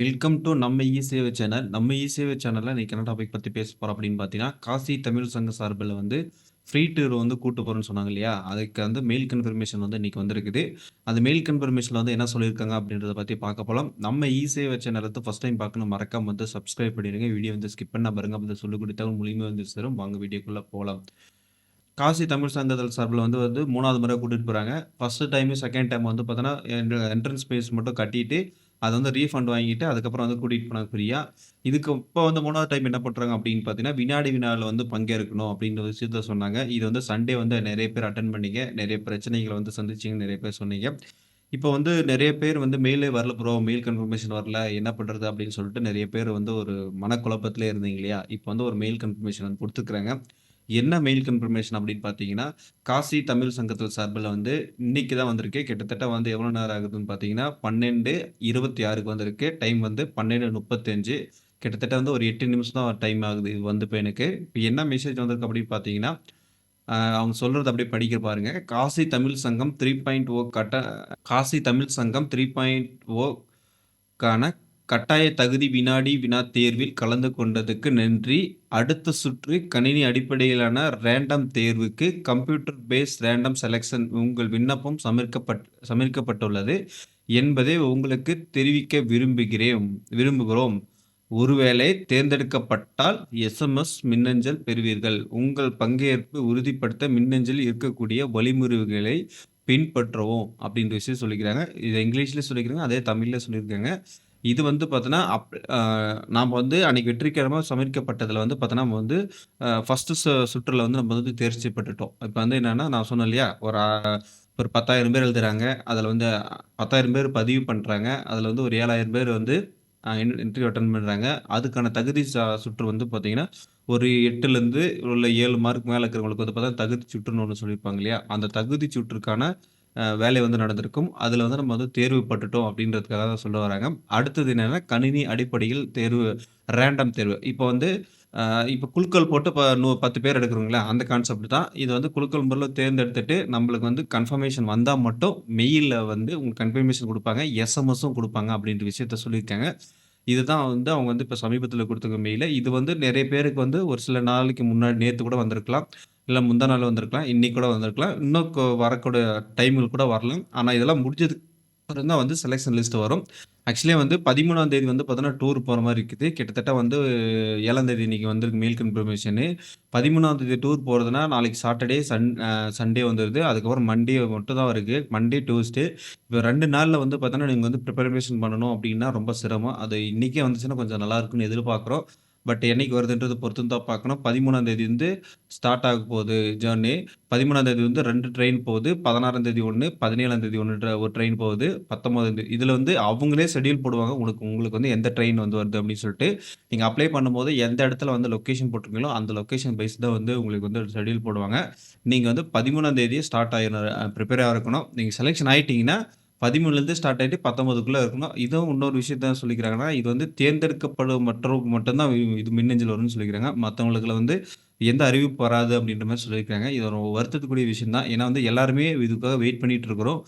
Welcome to நம்ம இ-சேவை channel. நம்ம இ-சேவை சேனல்ல இன்னைக்கு என்ன டாபிக் பத்தி பேச போறோம் அப்படின்னு பார்த்தீங்கன்னா, காசி தமிழ் சங்க சார்பில வந்து ஃப்ரீ டூர் வந்து கூட்டு போறோம்ன்னு சொன்னாங்க இல்லையா? அதுக்கு வந்து மெயில் கன்ஃபர்மேஷன் வந்து இன்னைக்கு வந்திருக்குது. அந்த மெயில் கன்ஃபர்மேஷன்ல வந்து என்ன சொல்லியிருக்காங்க அப்படின்றத பத்தி பார்க்க போலாம். நம்ம இ-சேவை சேனல வந்து ஃபர்ஸ்ட் டைம் பார்க்கணும் மறக்காம வந்து சப்ஸ்கிரைப் பண்ணிடுங்க. வீடியோ வந்து ஸ்கிப் பண்ணாம பாருங்க. அப்ப சொல்லிக் கொடுத்த தகவல் மூலியமா வந்து சேரும். வாங்க வீடியோக்குள்ள போலாம். காசி தமிழ் சங்கத்தில சார்பில வந்து வந்து 3வது முறை கூட்டிட்டு போறாங்க. ஃபர்ஸ்ட் டைமு, செகண்ட் டைம் வந்து பார்த்தோன்னா, என்ட்ரன்ஸ் ஃபீஸ் மட்டும் கட்டிட்டு, அத வந்து ரீஃபண்ட் வாங்கிட்டு, அதுக்கப்புறம் வந்து கூட்டிட்டு போனாங்க ஃப்ரீயா. இதுக்கு இப்ப வந்து 3வது டைம் என்ன பண்றாங்க அப்படின்னு பார்த்தீங்கன்னா, வினாடி வினால வந்து பங்கேற்கணும் அப்படின்ற விஷயத்த சொன்னாங்க. இது வந்து சண்டே வந்து நெறைய பேர் அட்டெண்ட் பண்ணீங்க. நெறைய பிரச்சனைகள வந்து சந்திச்சீங்கன்னு நெறைய பேர் சொன்னீங்க. இப்போ வந்து நெறைய பேர் வந்து மெயிலே வரல ப்ரோ, மெயில் கன்ஃபர்மேஷன் வரல. என்ன பண்றது அப்படின்னு சொல்லிட்டு நெறைய பேர் வந்து ஒரு மனக்குழப்பத்திலே இருந்தீங்க இல்லையா? இப்போ வந்து ஒரு மெயில் கன்ஃபர்மேஷன் வந்து குடுத்துருக்காங்க. என்ன மெயில் கன்ஃபர்மேஷன் அப்படின்னு பார்த்தீங்கன்னா, காசி தமிழ் சங்கத்தின் சார்பில வந்து இன்னைக்கு தான் வந்திருக்கு. கிட்டத்தட்ட வந்து எவ்வளோ நேரம் ஆகுதுன்னு பார்த்தீங்கன்னா, 12:26க்கு வந்திருக்கு. டைம் வந்து 12:35 கிட்டத்தட்ட வந்து ஒரு 8 நிமிஷம் தான் டைம் ஆகுது. இது வந்து இப்ப எனக்கு. இப்ப என்ன மெசேஜ் வந்திருக்கு அப்படின்னு பார்த்தீங்கன்னா, அவங்க சொல்றத அப்படியே படிக்க பாருங்க. காசி தமிழ் சங்கம் 3.0 காசி தமிழ் சங்கம் 3.0 க்கான கட்டாய தகுதி வினாடி வினா தேர்வில் கலந்து கொண்டதுக்கு நன்றி. அடுத்த சுற்று கணினி அடிப்படையிலான ரேண்டம் தேர்வுக்கு கம்ப்யூட்டர் பேஸ்ட் ரேண்டம் செலக்ஷன் உங்கள் விண்ணப்பம் சமர்ப்பிக்கப்பட்டுள்ளது என்பதை உங்களுக்கு தெரிவிக்க விரும்புகிறோம். ஒருவேளை தேர்ந்தெடுக்கப்பட்டால் எஸ்எம்எஸ் மின்னஞ்சல் பெறுவீர்கள். உங்கள் பங்கேற்பு உறுதிப்படுத்த மின்னஞ்சலில் இருக்கக்கூடிய வழிமுறைகளை பின்பற்றவும் அப்படின்ற விஷயம் சொல்லிக்கிறாங்க. இத இங்கிலீஷ்ல சொல்லிக்கிறாங்க. அதே தமிழ்ல சொல்லியிருக்காங்க. இது வந்து பார்த்தோன்னா, நாம வந்து அன்னைக்கு வெற்றிகரமா சமர்ப்பிக்கப்பட்டதுல வந்து பார்த்தோன்னா, நம்ம வந்து ஃபர்ஸ்ட்டு சுற்றுல வந்து நம்ம வந்து தேர்ச்சி பெற்றுட்டோம். இப்ப வந்து என்னன்னா, நான் சொன்னேன் இல்லையா? ஒரு 10,000 பேர் எழுதுறாங்க. அதுல வந்து 10,000 பேர் பதிவு பண்றாங்க. அதுல வந்து ஒரு 7,000 பேர் வந்து இன்டர்வியூ அட்டெண்ட் பண்றாங்க. அதுக்கான தகுதி சுற்று வந்து பார்த்தீங்கன்னா, ஒரு 8லருந்து உள்ள 7 மார்க் மேல இருக்கிறவங்களுக்கு வந்து பார்த்தா, தகுதி சுற்றுன்னு ஒண்ணு சொல்லியிருப்பாங்க இல்லையா? அந்த தகுதி சுற்றுக்கான வேலை வந்து நடந்திருக்கும். அதுல வந்து நம்ம வந்து தேர்வு பட்டுட்டோம் அப்படின்றதுக்காக தான் சொல்ல வராங்க. அடுத்தது என்னன்னா, கணினி அடிப்படையில் தேர்வு, ரேண்டம் தேர்வு. இப்ப வந்து அ இப்ப குலுக்கல் போட்டு 10 பேர் எடுக்குறோங்களா, அந்த கான்செப்ட் தான். இது வந்து குலுக்கல் முறையில தேர்ந்தெடுத்துட்டு, நம்மளுக்கு வந்து கன்ஃபர்மேஷன் வந்தா மட்டும் மெயில்ல வந்து உங்களுக்கு கன்ஃபர்மேஷன் குடுப்பாங்க. எஸ்எம்எஸும் குடுப்பாங்க அப்படின்ற விஷயத்த சொல்லியிருக்காங்க. இதுதான் வந்து அவங்க வந்து இப்ப சமீபத்தில குடுத்துருக்க மெயிலு. இது வந்து நெறைய பேருக்கு வந்து ஒரு சில நாளைக்கு முன்னாடி நேத்து கூட வந்திருக்கலாம். இல்ல முந்தா நாள் வந்திருக்கலாம். இன்னைக்கு கூட வந்திருக்கலாம். இன்னும் வரக்கூடிய டைம்ல கூட வரலாம். ஆனா இதெல்லாம் முடிஞ்சதுக்கு அப்புறம் தான் வந்து செலக்ஷன் லிஸ்ட் வரும். ஆக்சுவலி வந்து 13ஆம் தேதி வந்து பார்த்தீங்கன்னா, டூர் போற மாரி இருக்குது. கிட்டத்தட்ட வந்து 7ஆம் தேதி இன்னைக்கு வந்திருக்கு மெயில் கன்ஃபர்மேஷனு. 13ஆம் தேதி டூர் போறதுன்னா, நாளைக்கு சாட்டர்டே, சண்டே வந்துருது. அதுக்கப்புறம் மண்டே மட்டும் தான் இருக்கு. Monday, Tuesday. இப்ப 2 நாள்ல வந்து பார்த்தோன்னா, நீங்க வந்து ப்ரிப்பரேஷன் பண்ணணும் அப்டின்னா ரொம்ப சிரமம். அது இன்னைக்கே வந்துச்சுன்னா கொஞ்சம் நல்லா இருக்கும்னு எதிர்பார்க்குறோம். பட் என்னைக்கு வருதுன்றத பொறுத்து தான் பார்க்கணும். 13ஆம் தேதி வந்து ஸ்டார்ட் ஆக போகுது ஜர்னி. 13ஆம் தேதி வந்து 2 ட்ரெயின் போகுது. 16ஆம் தேதி 1, 17ஆம் தேதி 1 ஒரு ட்ரெயின் போகுது. 19ஆம் தேதி இதுல வந்து அவங்களே ஷெட்யூல் போடுவாங்க. உங்களுக்கு வந்து எந்த ட்ரெயின் வந்து வருது அப்படின்னு சொல்லிட்டு. நீங்க அப்ளை பண்ணும்போது எந்த இடத்துல வந்து லொகேஷன் போட்டிருக்கீங்களோ, அந்த லொகேஷன் பேஸ் தான் வந்து உங்களுக்கு வந்து ஷெட்யூல் போடுவாங்க. நீங்க வந்து 13ஆம் தேதியே ஸ்டார்ட் ஆயிரணும் ப்ரிப்பேரா இருக்கணும். நீங்க செலக்ஷன் ஆயிட்டீங்கன்னா, 13லேருந்து ஸ்டார்ட் ஆயிட்டு 19க்குள்ள இருக்கணும். இதுவும் இன்னொரு விஷயத்த சொல்லிக்கிறாங்கன்னா, இது வந்து தேர்ந்தெடுக்கப்படும் மற்றவங்களுக்கு மட்டும் தான் இது மின்னஞ்சல் வரும்னு சொல்லிக்கிறாங்க. மத்தவங்களுக்குள்ள வந்து எந்த அறிவிப்பு வராது அப்படின்ற மாரி சொல்லியிருக்காங்க. இது ஒரு வருத்தத்துக்குரிய விஷயம் தான். ஏன்னா வந்து எல்லாருமே இதுக்காக வெயிட் பண்ணிட்டு இருக்கிறோம்.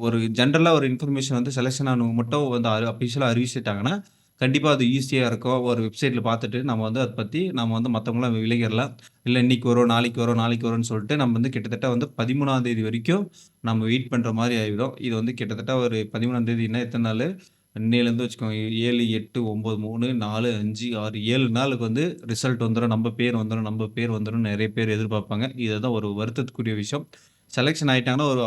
ஒரு ஜெனரலா ஒரு இன்ஃபர்மேஷன் வந்து செலக்ஷன் ஆனவங்க மட்டும் வந்து அஃபிஷியலா அறிவிச்சுட்டாங்கன்னா, கண்டிப்பா அது ஈஸியா இருக்கும். ஒரு வெப்சைட்ல பார்த்துட்டு நம்ம வந்து அத பத்தி நம்ம வந்து மத்தவங்கலாம் விலகிரலாம். இல்ல இன்னைக்கு வரும், நாளைக்கு வரும், நாளைக்கு வரும்னு சொல்லிட்டு நம்ம வந்து கிட்டத்தட்ட வந்து 13ஆம் தேதி வரைக்கும் நம்ம வெயிட் பண்ற மாரி ஆயிடும். இது வந்து கிட்டத்தட்ட ஒரு 13ஆம் தேதினா எத்தன நாளு? இன்னையிலேருந்து வச்சுக்கோங்க 7, 8, 9, 3, 4, 5, 6, 7 நாளுக்கு வந்து ரிசல்ட் வந்துரும். நம்ம பேர் வந்துரும்னு நெறைய பேர் எதிர்பார்ப்பாங்க. இதுதான் ஒரு வருத்தத்துக்குரிய விஷயம். செலக்ஷன் ஆயிட்டாங்கன்னா, ஒரு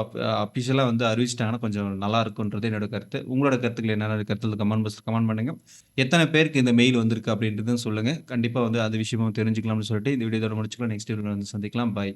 அஃபிஷியலா வந்து அறிவிச்சுட்டாங்கன்னா கொஞ்சம் நல்லா இருக்கும்ன்றது என்னோட கருத்து. உங்களோட கருத்துக்கள் என்னென்ன கருத்துல கமெண்ட் பண்ணுங்க. எத்தன பேருக்கு இந்த மெயில் வந்திருக்கு அப்படின்றதும் சொல்லுங்க. கண்டிப்பா வந்து அது விஷயமும் தெரிஞ்சுக்கலாம்னு சொல்லிட்டு இந்த வீடியோ இதோட முடிச்சுக்கலாம். நெக்ஸ்ட் வீடியோல வந்து சந்திக்கலாம். பாய்.